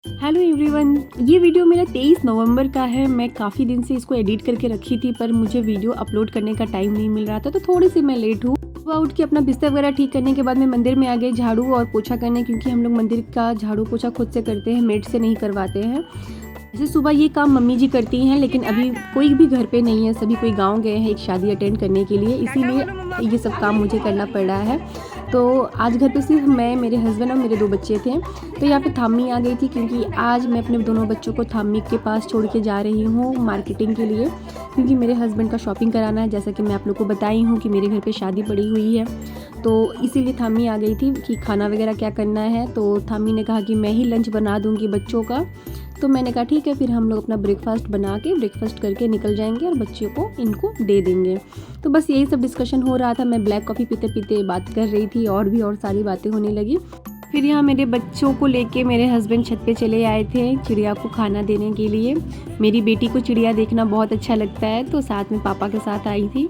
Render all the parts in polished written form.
Hello everyone, ये video मेरा 23 नवंबर का है। मैं काफ़ी दिन से इसको एडिट करके रखी थी पर मुझे वीडियो अपलोड करने का टाइम नहीं मिल रहा था, तो थोड़ी सी मैं लेट हूँ। सुबह उठ के अपना बिस्तर वगैरह ठीक करने के बाद मैं मंदिर में आ गई झाड़ू और पोछा करने, क्योंकि हम लोग मंदिर का झाड़ू पोछा खुद से करते हैं, मेड से नहीं करवाते हैं। जैसे सुबह ये काम मम्मी जी करती हैं, लेकिन अभी कोई भी घर पे नहीं है, सभी कोई गांव गए हैं एक शादी अटेंड करने के लिए, इसीलिए ये सब काम मुझे करना पड़ रहा है। तो आज घर पे सिर्फ मैं, मेरे हस्बैंड और मेरे 2 बच्चे थे। तो यहाँ पे थाम्मी आ गई थी, क्योंकि आज मैं अपने दोनों बच्चों को थाम्मी के पास छोड़ के जा रही हूँ मार्केटिंग के लिए, क्योंकि मेरे हस्बैंड का शॉपिंग कराना है। जैसा कि मैं आप लोग को बताई हूँ कि मेरे घर पे शादी पड़ी हुई है, तो इसीलिए थाम्मी आ गई थी कि खाना वगैरह क्या करना है। तो थाम्मी ने कहा कि मैं ही लंच बना दूँगी बच्चों का। तो मैंने कहा ठीक है, फिर हम लोग अपना ब्रेकफास्ट बना के ब्रेकफास्ट करके निकल जाएंगे और बच्चों को इनको दे देंगे। तो बस यही सब डिस्कशन हो रहा था। मैं ब्लैक कॉफ़ी पीते पीते बात कर रही थी और सारी बातें होने लगी। फिर यहाँ मेरे बच्चों को लेके मेरे हस्बैंड छत पे चले आए थे चिड़िया को खाना देने के लिए। मेरी बेटी को चिड़िया देखना बहुत अच्छा लगता है, तो साथ में पापा के साथ आई थी।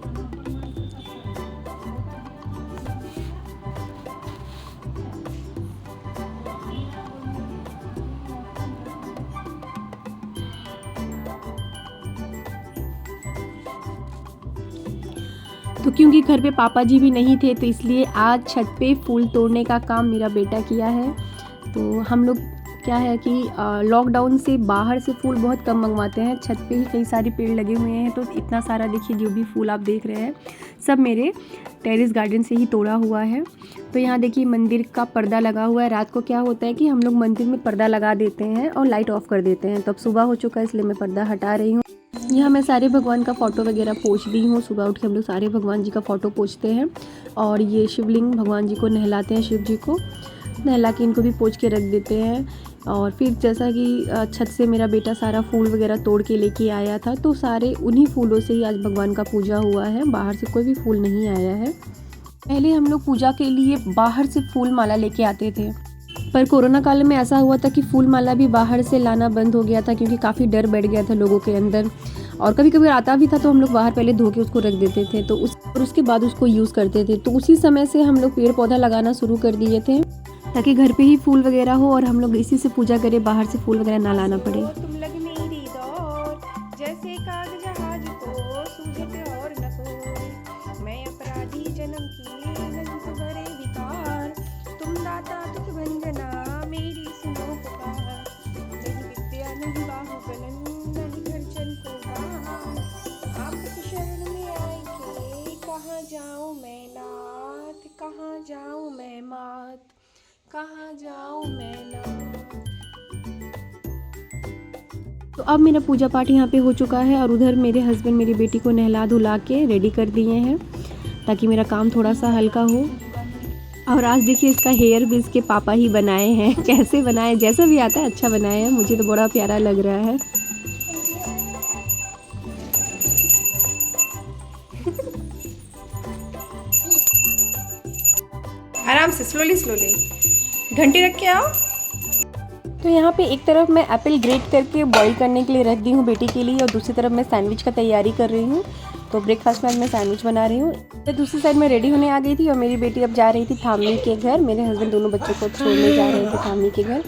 तो क्योंकि घर पे पापा जी भी नहीं थे, तो इसलिए आज छत पे फूल तोड़ने का काम मेरा बेटा किया है। तो हम लोग क्या है कि लॉकडाउन से बाहर से फूल बहुत कम मंगवाते हैं। छत पे ही कई सारे पेड़ लगे हुए हैं, तो इतना सारा देखिए जो भी फूल आप देख रहे हैं सब मेरे टेरेस गार्डन से ही तोड़ा हुआ है। तो यहाँ देखिए मंदिर का पर्दा लगा हुआ है। रात को क्या होता है कि हम लोग मंदिर में पर्दा लगा देते हैं और लाइट ऑफ कर देते हैं। तो अब सुबह हो चुका है, इसलिए मैं पर्दा हटा रही हूँ। यहाँ मैं सारे भगवान का फ़ोटो वगैरह पोंछ दी हूँ। सुबह उठ के हम लोग सारे भगवान जी का फ़ोटो पोंछते हैं और ये शिवलिंग भगवान जी को नहलाते हैं, शिव जी को नहला के इनको भी पोंछ के रख देते हैं। और फिर जैसा कि छत से मेरा बेटा सारा फूल वगैरह तोड़ के लेके आया था, तो सारे उन्हीं फूलों से ही आज भगवान का पूजा हुआ है। बाहर से कोई भी फूल नहीं आया है। पहले हम लोग पूजा के लिए बाहर से फूल माला लेके आते थे, पर कोरोना काल में ऐसा हुआ था कि फूल माला भी बाहर से लाना बंद हो गया था, क्योंकि काफ़ी डर बैठ गया था लोगों के अंदर। और कभी कभी आता भी था तो हम लोग बाहर पहले धो के उसको रख देते थे, तो उसके बाद उसको यूज़ करते थे। तो उसी समय से हम लोग पेड़ पौधा लगाना शुरू कर दिए थे, ताकि घर पे ही फूल वगैरह हो और हम लोग इसी से पूजा करें, बाहर से फूल वगैरह ना लाना पड़े। तुम लग मेरी दौर जैसे काग जहाज को सूझते और न कोई, मैं अपराधी जन्म की ललित भरे विकार, तुम दाता तुझ भंजना मेरी सुनो पुकार, नहीं विद्या नहीं बाहुबलन नहीं घर चल को बाहर, आपकी शरण में आई के कहाँ जाऊँ मैं नाथ, कहाँ जाऊँ मैं मात, कहाँ जाऊँ मैं नाथ। तो अब मेरा पूजा पाठ यहाँ पे हो चुका है और उधर मेरे हस्बैंड मेरी बेटी को नहला धुला के रेडी कर दिए हैं, ताकि मेरा काम थोड़ा सा हल्का हो। और आज देखिए इसका हेयर भी इसके पापा ही बनाए हैं। कैसे बनाए, जैसा भी आता है अच्छा बनाए हैं, मुझे तो बड़ा प्यारा लग रहा है। आराम से, स्लोली स्लोली, घंटी रख के आओ। तो यहाँ पे एक तरफ मैं एप्पल ग्रेट करके बॉईल करने के लिए रख दी हूँ बेटी के लिए, और दूसरी तरफ मैं सैंडविच का तैयारी कर रही हूँ। तो ब्रेकफास्ट में आज मैं सैंडविच बना रही हूँ। तो दूसरी साइड में रेडी होने आ गई थी और मेरी बेटी अब जा रही थी थाम्मी के घर। मेरे हस्बैंड दोनों बच्चों को छोड़ने जा रहे थे थाम्मी के घर।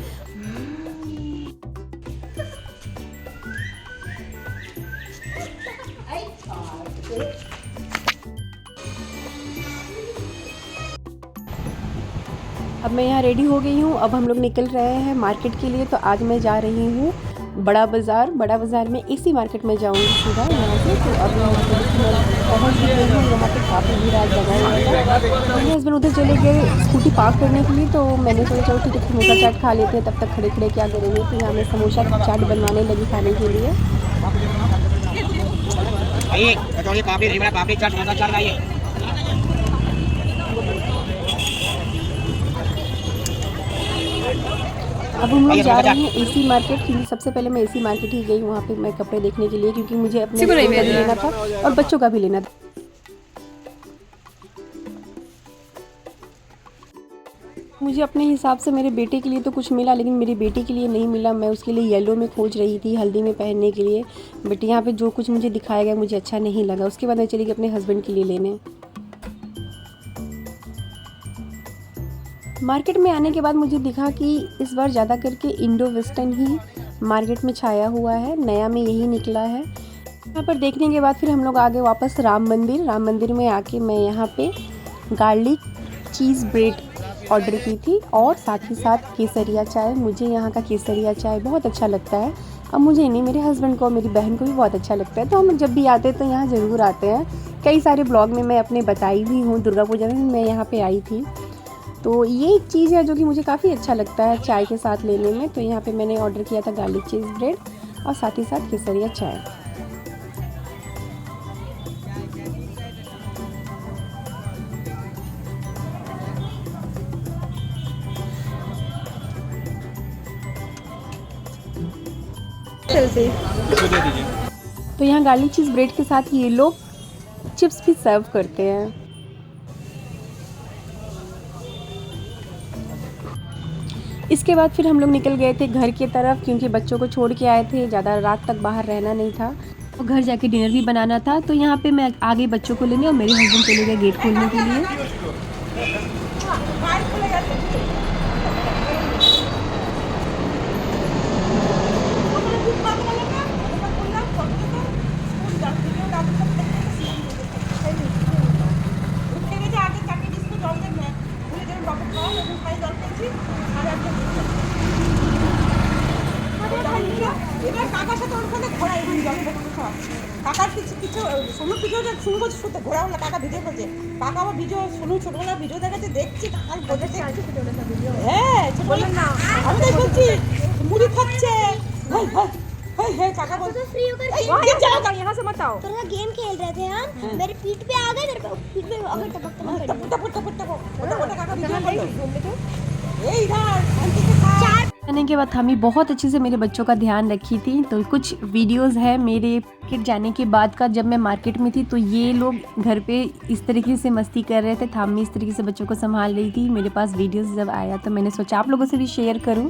अब मैं यहाँ रेडी हो गई हूँ। अब हम लोग निकल रहे हैं मार्केट के लिए। तो आज मैं जा रही हूँ बड़ा बाज़ार में इसी मार्केट में जाऊँगी सीधा यहाँ से। तो अब पहुँच गई हूँ। यहाँ पे काफ़ी भीड़ आज लगा हुआ है। मेरे हस्बैंड उधर चले गए स्कूटी पार्क करने के लिए, तो मैंने सोचा चलो ठीक है समोसा चाट खा लेते हैं, तब तक खड़े खड़े क्या करेंगे। तो यहाँ मैं समोसा चाट बनवाने लगी खाने के लिए। अब हम लोग जा रहे हैं एसी मार्केट, क्योंकि सबसे पहले मैं एसी मार्केट ही गई वहाँ पे मैं कपड़े देखने के लिए, क्योंकि मुझे अपने का भी लेना था और बच्चों का भी लेना था। मुझे अपने हिसाब से मेरे बेटे के लिए तो कुछ मिला, लेकिन मेरी बेटी के लिए नहीं मिला। मैं उसके लिए येलो में खोज रही थी हल्दी में पहनने के लिए, बट यहाँ पे जो कुछ मुझे दिखाया गया मुझे अच्छा नहीं लगा। उसके बाद मैं चली गई अपने हस्बैंड के लिए लेने। मार्केट में आने के बाद मुझे दिखा कि इस बार ज़्यादा करके इंडो वेस्टर्न ही मार्केट में छाया हुआ है, नया में यही निकला है। यहाँ पर देखने के बाद फिर हम लोग आगे वापस राम मंदिर में आके मैं यहाँ पे गार्लिक चीज़ ब्रेड ऑर्डर की थी और साथ ही साथ केसरिया चाय। मुझे यहाँ का केसरिया चाय बहुत अच्छा लगता है। अब मुझे नहीं, मेरे हस्बैंड को, मेरी बहन को भी बहुत अच्छा लगता है, तो हम जब भी आते हैं तो यहाँ ज़रूर आते हैं। कई सारे ब्लॉग में मैं अपने बताई भी हूँ, दुर्गा पूजा में मैं यहाँ पे आई थी। तो ये एक चीज़ है जो कि मुझे काफ़ी अच्छा लगता है चाय के साथ लेने में। तो यहाँ पे मैंने ऑर्डर किया था गार्लिक चीज़ ब्रेड और साथ ही साथ केसरिया चाय। तो यहाँ गार्लिक चीज़ ब्रेड के साथ ये लोग चिप्स भी सर्व करते हैं। इसके बाद फिर हम लोग निकल गए थे घर की तरफ, क्योंकि बच्चों को छोड़ के आए थे, ज़्यादा रात तक बाहर रहना नहीं था और घर जाके डिनर भी बनाना था। तो यहाँ पे मैं आ गई बच्चों को लेने और मेरे हस्बैंड चले गए गेट खोलने के लिए। কাকার সাথে ওখানে ঘোরা এখন জলে কাকার কিছু কিছু সোনু ভিডিও শুরু করছে শুতে ঘোরা হলো কাকা ভিডিও করছে কাকা আমার ভিডিও শুনু ছোটবেলা ভিডিও দেখাচ্ছে দেখছি কাকার বোঝাতে হ্যাঁ ছোটবেলা না আমি তাই বলছি মুড়ি খাচ্ছে ভাই ভাই भाई है काका बोल तो फ्री होकर गेम चलाओ यहाँ से मत आओ तो ना गेम खेल रहे थे हम, मेरे पीठ पे आ गए, मेरे पीठ पे अगर टपक टप टप टप ओटा काका वीडियो कर दो ए इधर आंटी के साथ आने के बाद हमें बहुत अच्छे से मेरे बच्चों का ध्यान रखी थी। तो कुछ वीडियोस है मेरे मार्केट जाने के बाद का, जब मैं मार्केट में थी तो ये लोग घर पे इस तरीके से मस्ती कर रहे थे, थामी इस तरीके से बच्चों को संभाल रही थी। मेरे पास वीडियोस जब आया तो मैंने सोचा आप लोगों से भी शेयर करूं,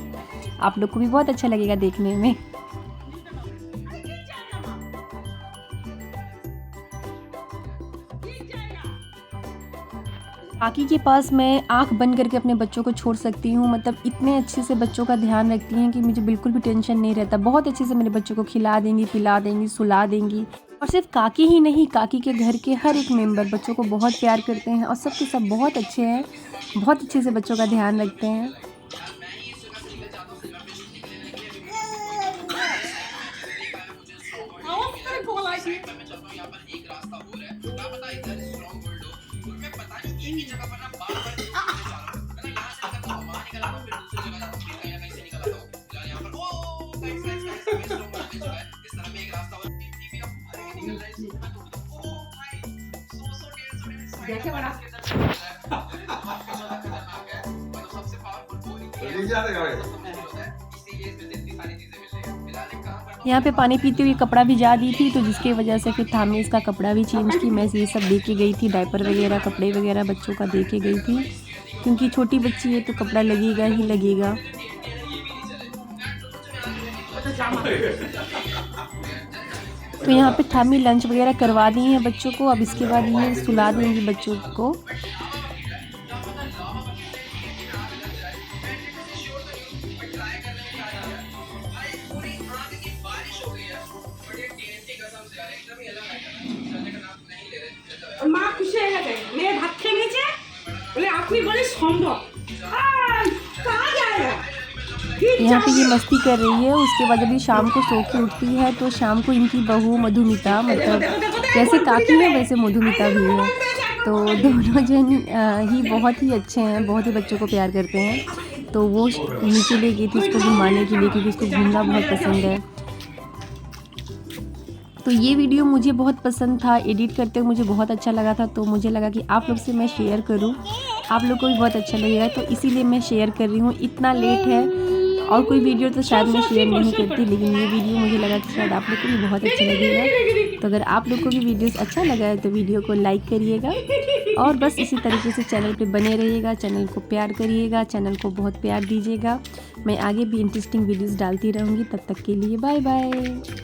आप लोग को भी बहुत अच्छा लगेगा देखने में। काकी के पास मैं आंख बंद करके अपने बच्चों को छोड़ सकती हूँ, मतलब इतने अच्छे से बच्चों का ध्यान रखती हैं कि मुझे बिल्कुल भी टेंशन नहीं रहता। बहुत अच्छे से मेरे बच्चों को खिला देंगी, पिला देंगी, सुला देंगी। और सिर्फ काकी ही नहीं, काकी के घर के हर एक मेंबर बच्चों को बहुत प्यार करते हैं और सबके सब बहुत अच्छे हैं, बहुत अच्छे से बच्चों का ध्यान रखते हैं। यहाँ पे पानी पीते हुए कपड़ा भिजा दी थी, तो जिसकी वजह से फिर थामी इसका कपड़ा भी चेंज की। मैं ये सब दे के गई थी, डायपर वगैरह, कपड़े वगैरह बच्चों का दे के गई थी, क्योंकि छोटी बच्ची है तो कपड़ा लगेगा ही लगेगा। तो यहाँ पे थामी लंच वगैरह करवा दी है बच्चों को। अब इसके बाद ये सुला देंगी बच्चों को। মা খুশি হয়ে গেছে, মেয়ে ভাত খেয়ে নিয়েছে বলে আপনি বলে সম্ভব कहाँ जाएगा। यहाँ पे ये मस्ती कर रही है। उसके बाद जब ये शाम को सो के उठती है तो शाम को इनकी बहू मधुमिता, मतलब जैसे काकी है वैसे मधुमिता भी है, तो दोनों जन ही बहुत ही अच्छे हैं, बहुत ही बच्चों को प्यार करते हैं। तो वो नीचे ले गई थी उसको घुमाने के लिए, क्योंकि उसको घूमना बहुत पसंद है। तो ये वीडियो मुझे बहुत पसंद था, एडिट करते हुए मुझे बहुत अच्छा लगा था, तो मुझे लगा कि आप लोग से मैं शेयर करूं, आप लोग को भी बहुत अच्छा लगेगा, तो इसीलिए मैं शेयर कर रही हूँ। इतना लेट है और कोई वीडियो तो शायद मैं शेयर नहीं करती, लेकिन ये वीडियो मुझे लगा कि शायद आप लोग को भी बहुत अच्छा लगेगा। तो अगर आप लोग को भी वीडियोस अच्छा लगा है तो वीडियो को लाइक करिएगा और बस इसी तरीके से चैनल पे बने रहिएगा, चैनल को प्यार करिएगा, चैनल को बहुत प्यार दीजिएगा। मैं आगे भी इंटरेस्टिंग वीडियोस डालती रहूँगी। तब तक के लिए बाय बाय।